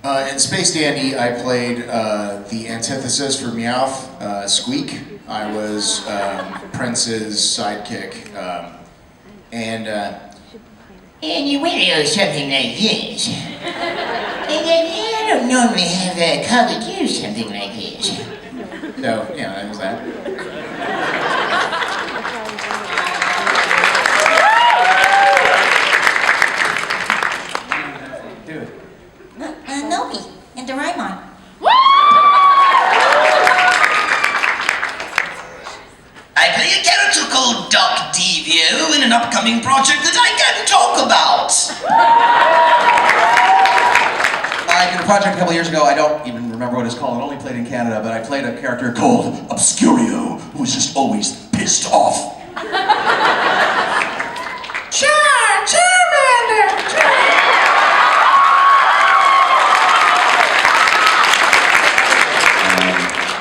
In Space Dandy, I played the antithesis for Meowth, Squeak. I was Prince's sidekick, and you will or something like this. I don't normally have a colleague do something like this. so yeah, that was that. Do it. Nobi and Doraemon. I play a character called Doc Devio in an upcoming project that I can't talk about. I did a project a couple years ago. I don't even remember what it's called. It only played in Canada, but I played a character called Obscurio, who was just always pissed off.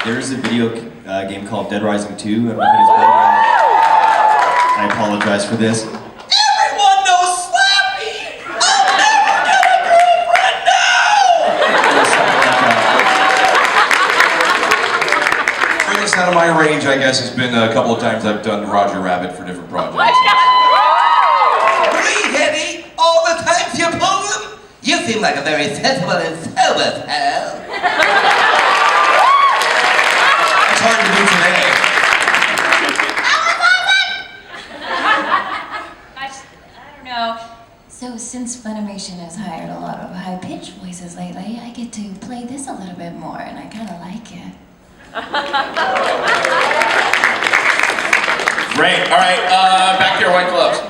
There's a video game called Dead Rising 2. I apologize for this. Everyone knows Slappy! I'll never get a girlfriend now! Furthest out of my range, I guess, has been a couple of times I've done Roger Rabbit for different projects. Really, Eddie? All the times you pull them? You seem like a very sensible and sober pal. It's hard to do today. I don't know. So since Funimation has hired a lot of high-pitched voices lately, I get to play this a little bit more, and I kind of like it. Great. All right. Back to your white gloves.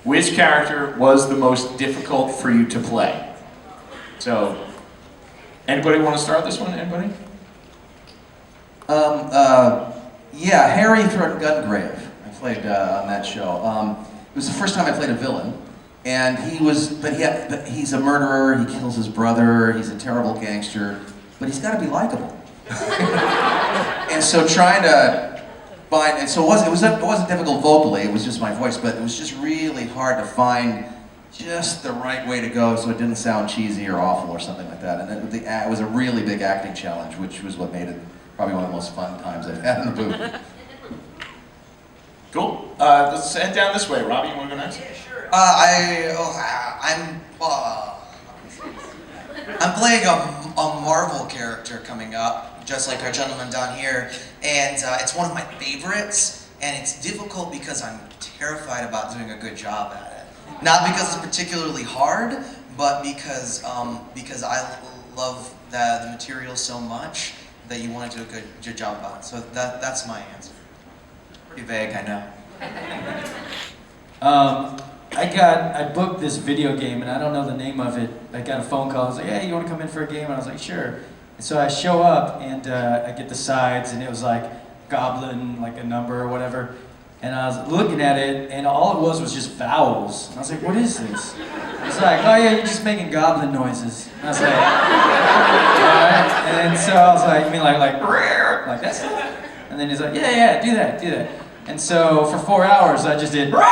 Which character was the most difficult for you to play? So, anybody want to start this one? Anybody? Yeah, Harry from Gungrave. I played on that show. It was the first time I played a villain, and but he's a murderer. He kills his brother. He's a terrible gangster, but he's got to be likable. And so trying to find, and so it wasn't difficult vocally. It was just my voice, but it was just really hard to find just the right way to go so it didn't sound cheesy or awful or something like that. And it was a really big acting challenge, which was what made it probably one of the most fun times I've had in the booth. Cool. Let's head down this way. Robbie, you want to go next? Yeah, sure. I'm playing a Marvel character coming up, just like our gentleman down here, and it's one of my favorites, and it's difficult because I'm terrified about doing a good job at it. Not because it's particularly hard, but because I love the material so much that you want to do a good job about it. So that's my answer. Pretty vague, I know. I booked this video game and I don't know the name of it. I got a phone call. I was like, "Hey, you want to come in for a game?" And I was like, "Sure." And so I show up and I get the sides and it was like Goblin, like a number or whatever. And I was looking at it and all it was just vowels. And I was like, "What is this?" It's like, "Oh yeah, you're just making goblin noises." And I was like, "Alright." And so I was like, "You mean like that stuff?" And then he's like, "Yeah, do that." And so for 4 hours I just did, you know, like,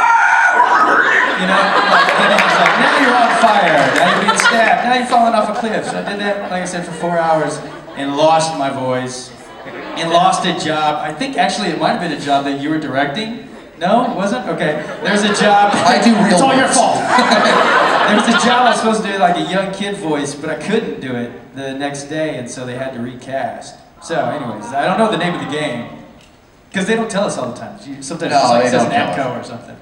and then he's like, "Now you're on fire, now you're being stabbed, now you're falling off a cliff." So I did that, like I said, for 4 hours and lost my voice and lost a job. I think actually it might have been a job that you were directing. No, it wasn't? Okay. There's a job. I do real It's all your works. fault. was a job I was supposed to do like a young kid voice, but I couldn't do it the next day, and so they had to recast. So, anyways, I don't know the name of the game because they don't tell us all the time. Sometimes No, it's like they it says don't tell Namco or something.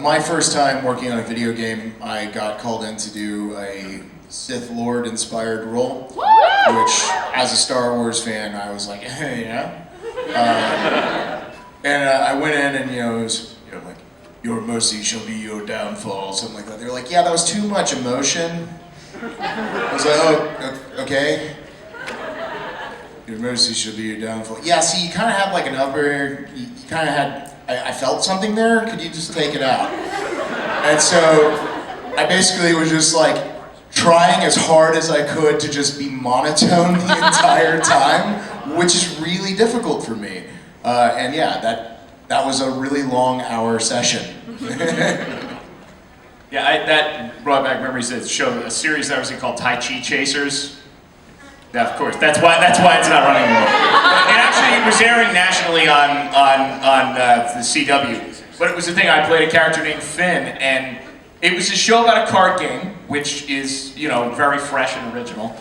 My first time working on a video game, I got called in to do a Sith Lord inspired role, which, as a Star Wars fan, I was like, yeah. And I went in and, it was, like, your mercy shall be your downfall, something like that. They were like, yeah, that was too much emotion. I was like, oh, okay. Your mercy shall be your downfall. Yeah, see, you kind of had like an upper, you kind of had, I felt something there, could you just take it out? And so I basically was just like trying as hard as I could to just be monotone the entire time, which is really difficult for me. And yeah, that was a really long hour session. Yeah, that brought back memories of a series that I was in called Tai Chi Chasers. Yeah, of course. That's why it's not running anymore. It was airing nationally on the CW. But it was the thing. I played a character named Finn, and it was a show about a card game, which is very fresh and original.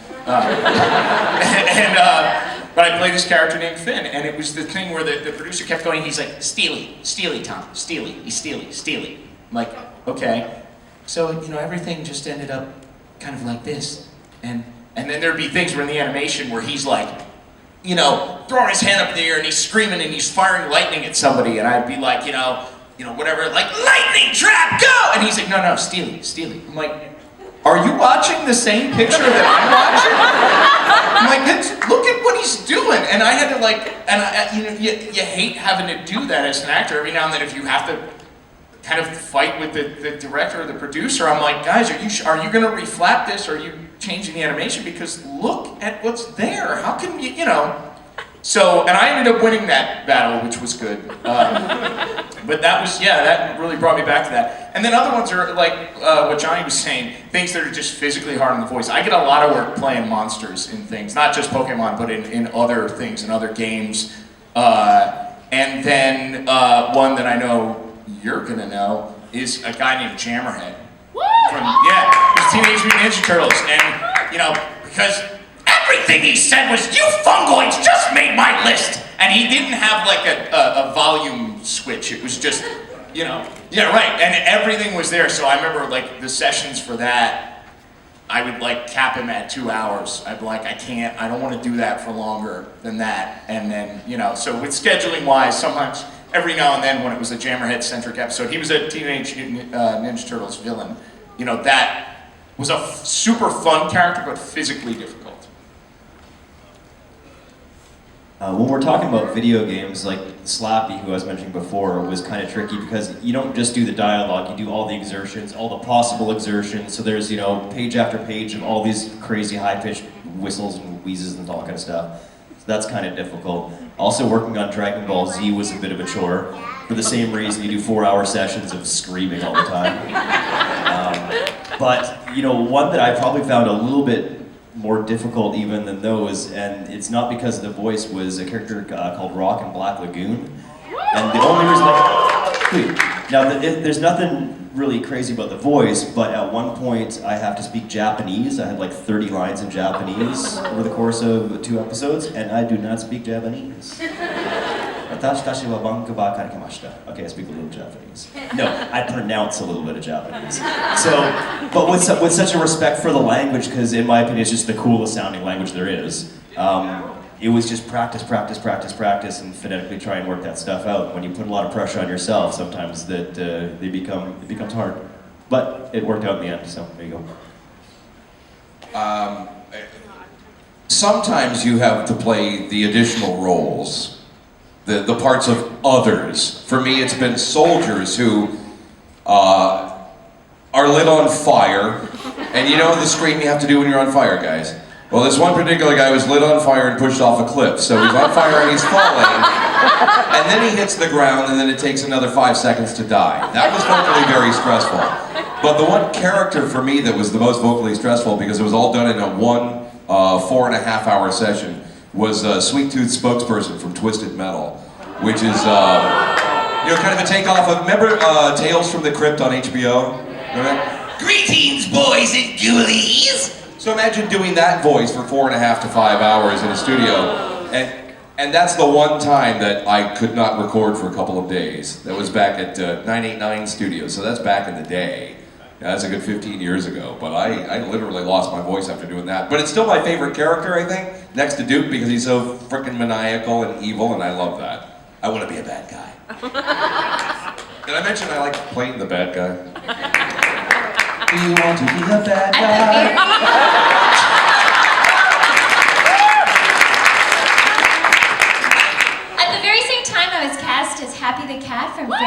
But I played this character named Finn, and it was the thing where the producer kept going. He's like, Steely, Tom, Steely, he's Steely. I'm like, okay. So everything just ended up kind of like this, and then there'd be things where in the animation where he's like, throwing his hand up in the air and he's screaming and he's firing lightning at somebody, and I'd be like, whatever, like, lightning trap, go! And he's like, no, Steely. I'm like, are you watching the same picture that I'm watching? I'm like, look at what he's doing. And I had to you hate having to do that as an actor every now and then if you have to kind of fight with the director or the producer. I'm like, guys, are you going to reflap this, or are you changing the animation? Because look at what's there. How can you, So, and I ended up winning that battle, which was good. But that really brought me back to that. And then other ones are like what Johnny was saying, things that are just physically hard on the voice. I get a lot of work playing monsters in things, not just Pokemon, but in other things, in other games. And then one that I know you're gonna know is a guy named Jammerhead. From Teenage Mutant Ninja Turtles, and because everything he said was, "You fungoids just made my list," and he didn't have like a volume switch. It was just, yeah, right, and everything was there. So I remember like the sessions for that, I would like cap him at 2 hours. I'd be like, I don't want to do that for longer than that, and then so with scheduling wise, sometimes. Every now and then when it was a Jammerhead-centric episode, he was a Teenage Mutant Ninja Turtles villain. That was a super fun character, but physically difficult. When we're talking about video games, like Slappy, who I was mentioning before, was kind of tricky because you don't just do the dialogue, you do all the exertions, all the possible exertions. So there's, page after page of all these crazy high-pitched whistles and wheezes and all that kind of stuff. So that's kind of difficult. Also, working on Dragon Ball Z was a bit of a chore. For the same reason, you do 4-hour sessions of screaming all the time. But, one that I probably found a little bit more difficult even than those, and it's not because of the voice, was a character called Rock in Black Lagoon. And the only reason there's nothing really crazy about the voice, but at one point I have to speak Japanese. I had like 30 lines in Japanese over the course of 2 episodes, and I do not speak Japanese. Okay, I speak a little Japanese. No, I pronounce a little bit of Japanese. So, but with such a respect for the language, because in my opinion it's just the coolest sounding language there is, it was just practice, and phonetically try and work that stuff out. When you put a lot of pressure on yourself, sometimes it becomes hard. But it worked out in the end, so there you go. Sometimes you have to play the additional roles, the parts of others. For me, it's been soldiers who are lit on fire, and you know the scream you have to do when you're on fire, guys. Well, this one particular guy was lit on fire and pushed off a cliff, so he's on fire and he's falling, and then he hits the ground, and then it takes another 5 seconds to die. That was vocally very stressful. But the one character for me that was the most vocally stressful, because it was all done in a 4.5-hour session, was Sweet Tooth spokesperson from Twisted Metal, which is kind of a takeoff of, remember Tales from the Crypt on HBO? Remember? Greetings, boys and ghoulies! So imagine doing that voice for 4.5 to 5 hours in a studio, and that's the one time that I could not record for a couple of days. That was back at 989 Studios, so that's back in the day. That's a good 15 years ago, but I literally lost my voice after doing that. But it's still my favorite character, I think, next to Duke, because he's so freaking maniacal and evil, and I love that. I want to be a bad guy. Did I mention I like playing the bad guy? Do you want to be the bad guy? At the very same time, I was cast as Happy the Cat from Thank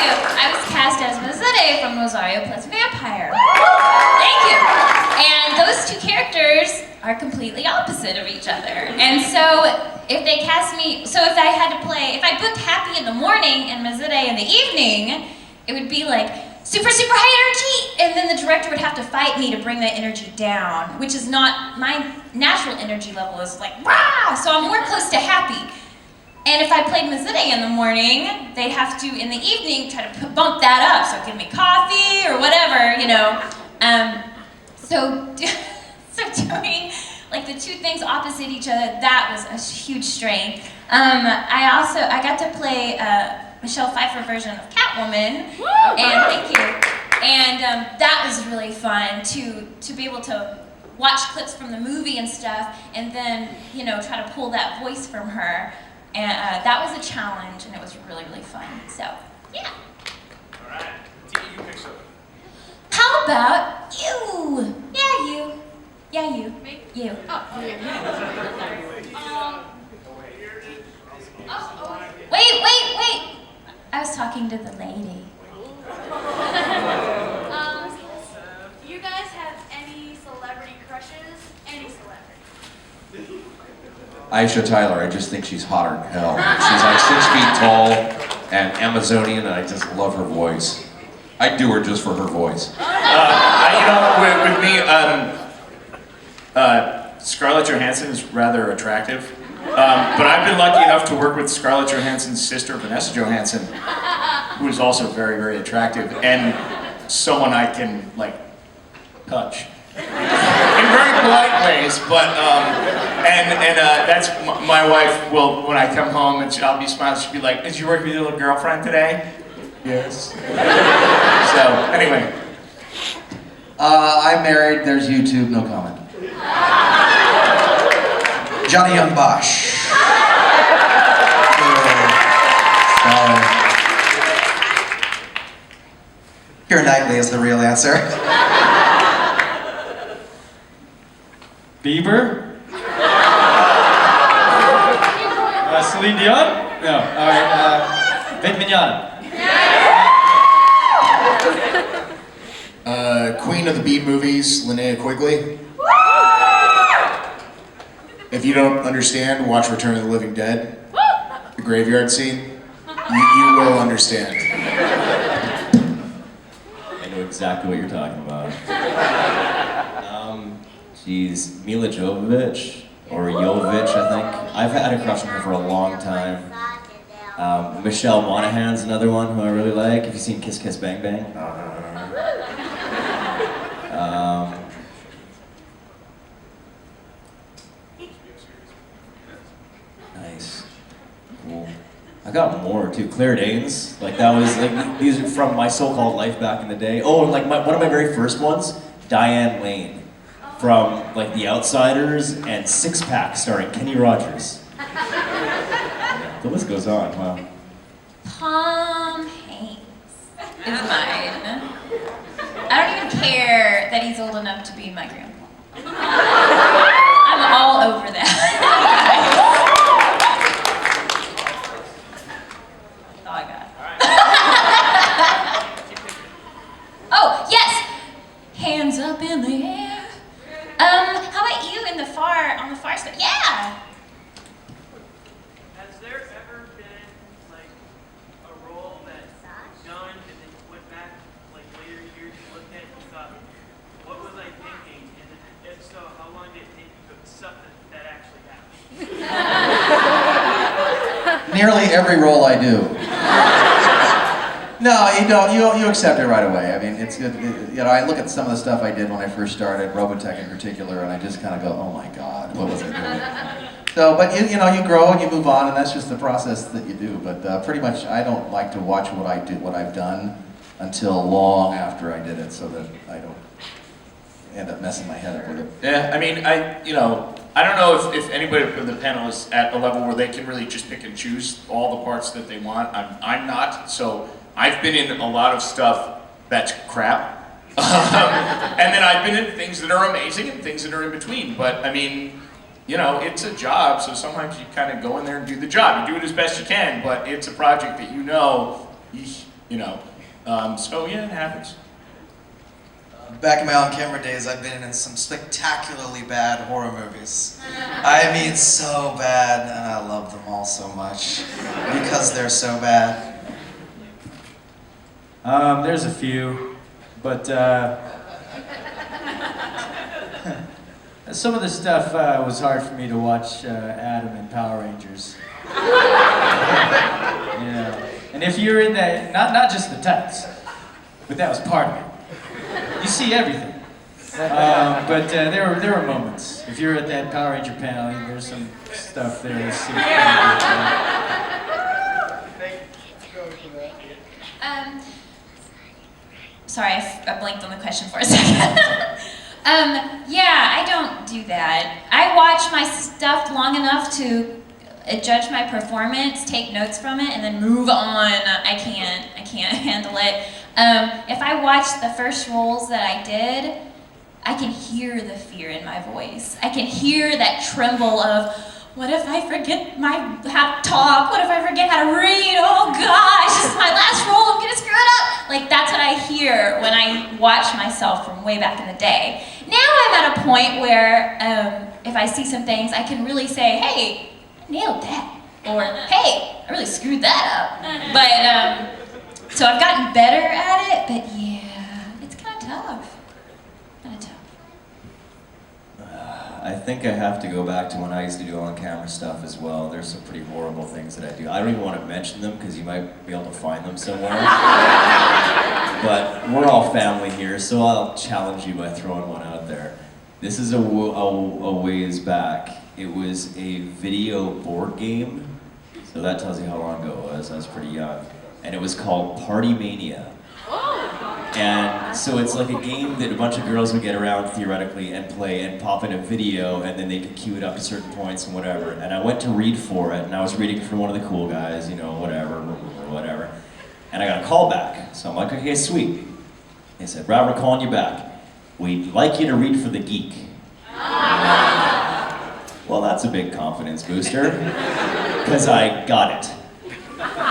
you. I was cast as Mazette from Rosario Plus Vampire. Thank you. And those two characters are completely opposite of each other. And so if they cast me, so if I had to play, if I booked Happy in the morning and Mazette in the evening, it would be like super, super high energy, and then the director would have to fight me to bring that energy down, which is not, my natural energy level is like, rah! So I'm more close to Happy. And if I played Mazette in the morning, they'd have to, in the evening, try to bump that up. So give me coffee or whatever, you know. So doing like the two things opposite each other, that was a huge strain. I got to play Michelle Pfeiffer version of Catwoman, and thank you. And that was really fun to be able to watch clips from the movie and stuff, and then try to pull that voice from her. And that was a challenge, and it was really, really fun. So, yeah. All right. You pick something. How about you? Yeah, you. Yeah, you. Me? You. Wait. I was talking to the lady. Do you guys have any celebrity crushes? Any celebrity? Aisha Tyler, I just think she's hotter than hell. She's like 6 feet tall and Amazonian, and I just love her voice. I'd do her just for her voice. With me, Scarlett Johansson is rather attractive. But I've been lucky enough to work with Scarlett Johansson's sister, Vanessa Johansson, who is also very, very attractive, and someone I can, touch. In very polite ways, but, that's my wife will, when I come home, and I'll be smiling, she'll be like, did you work with your little girlfriend today? Yes. So, anyway. I'm married, there's YouTube, no comment. Johnny Young Bosch. Keira Knightley is the real answer. Bieber? Celine Dion? No. All right. Vince Mignon. Queen of the Beat movies, Linnea Quigley. If you don't understand, watch Return of the Living Dead. The graveyard scene. You will understand. I know exactly what you're talking about. Mila Jovovich, or Jovovich, I think. I've had a crush on her for a long time. Michelle Monaghan's another one who I really like. Have you seen Kiss Kiss Bang Bang? Nice. Cool. I got more too. Claire Danes. That was these are from my so-called life back in the day. Oh, and one of my very first ones, Diane Lane. From The Outsiders and Six Pack starring Kenny Rogers. The list goes on, wow. Tom Hanks is mine. I don't even care that he's old enough to be my grandpa. I'm all over that. That's all I got. Oh, yes! Hands up in the air. How about you on the far side? Yeah! Has there ever been, a role that's done and then you went back, later years you looked at it and you thought, what was I thinking? And then if so, how long did it take you to accept that actually happened? Nearly every role I do. No, you don't. You accept it right away. I mean, it's good. I look at some of the stuff I did when I first started, Robotech in particular, and I just kind of go, oh my God, what was I doing? So, but you grow and you move on, and that's just the process that you do. But pretty much, I don't like to watch what I've done until long after I did it, so that I don't end up messing my head up with it. Yeah, I mean, I don't know if anybody from the panel is at a level where they can really just pick and choose all the parts that they want. I'm not, so I've been in a lot of stuff that's crap. And then I've been in things that are amazing and things that are in between. But I mean, it's a job, so sometimes you kind of go in there and do the job. You do it as best you can, but it's a project that so yeah, it happens. Back in my on-camera days, I've been in some spectacularly bad horror movies. I mean, so bad, and I love them all so much because they're so bad. There's a few, but some of the stuff was hard for me to watch. Adam in Power Rangers. Yeah, and if you're in that, not just the tights, but that was part of it. You see everything. But there were moments. If you're at that Power Ranger panel, there's some stuff there to see. Sorry, I blanked on the question for a second. Yeah, I don't do that. I watch my stuff long enough to judge my performance, take notes from it, and then move on. I can't handle it. If I watch the first roles that I did, I can hear the fear in my voice. I can hear that tremble of, what if I forget how to talk? What if I forget how to read? Oh gosh, this is my last role, I'm gonna screw it up. Like, that's what I hear when I watch myself from way back in the day. Now I'm at a point where if I see some things, I can really say, hey, I nailed that. Or, hey, I really screwed that up. But, so I've gotten better at it, but yeah, it's kind of tough. I think I have to go back to when I used to do on-camera stuff as well. There's some pretty horrible things that I do. I don't even want to mention them because you might be able to find them somewhere. But we're all family here, so I'll challenge you by throwing one out there. This is a ways back. It was a video board game, so that tells you how long ago it was. I was pretty young. And it was called Party Mania. And so it's like a game that a bunch of girls would get around theoretically and play and pop in a video, and then they could cue it up to certain points and whatever. And I went to read for it, and I was reading for one of the cool guys, whatever. And I got a call back. So I'm like, okay, sweet. They said, Brad, we're calling you back. We'd like you to read for the geek. Well, that's a big confidence booster, because I got it.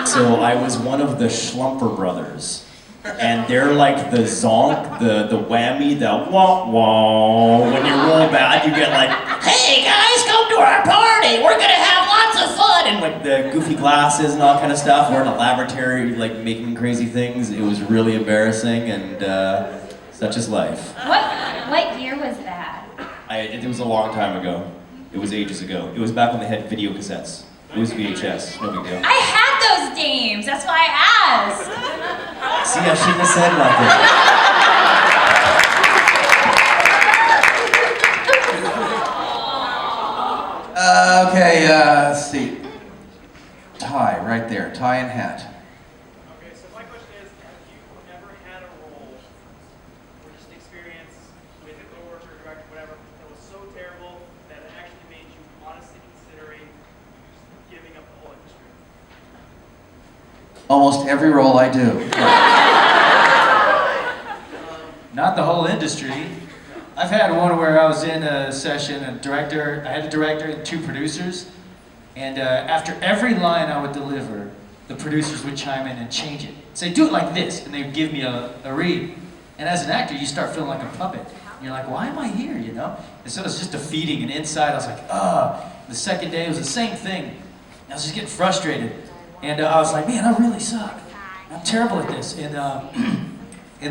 So I was one of the Schlumper brothers. And they're like the zonk, the whammy, the wah-wah. When you roll bad, you get like, hey guys, come to our party, we're gonna have lots of fun. And like the goofy glasses and all kind of stuff. We're in a laboratory, like making crazy things. It was really embarrassing, and such is life. What year was that? It was a long time ago. It was ages ago. It was back when they had video cassettes. It was VHS, no big deal. I had those games, that's why I asked. See, I shouldn't have said nothing. Okay, let's see. Tie, right there. Tie and hat. Okay, so my question is, have you ever had a role or just experience with a coworker, director, whatever, that was so terrible that it actually made you honestly considering giving up the whole industry? Almost every role I do. Not the whole industry. I've had one where I was in a session, I had a director and two producers, and after every line I would deliver, the producers would chime in and change it. Say, do it like this, and they would give me a read. And as an actor, you start feeling like a puppet. And you're like, why am I here, And so it's just defeating, and inside I was like, The second day it was the same thing. I was just getting frustrated. And I was like, man, I really suck. I'm terrible at this. And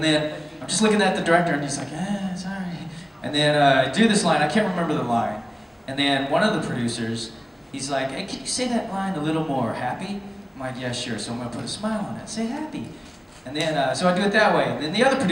then I'm just looking at the director, and he's like, sorry. And then I do this line, I can't remember the line. And then one of the producers, he's like, hey, can you say that line a little more happy? I'm like, yeah, sure. So I'm gonna put a smile on it, say happy. And then, so I do it that way. Then the other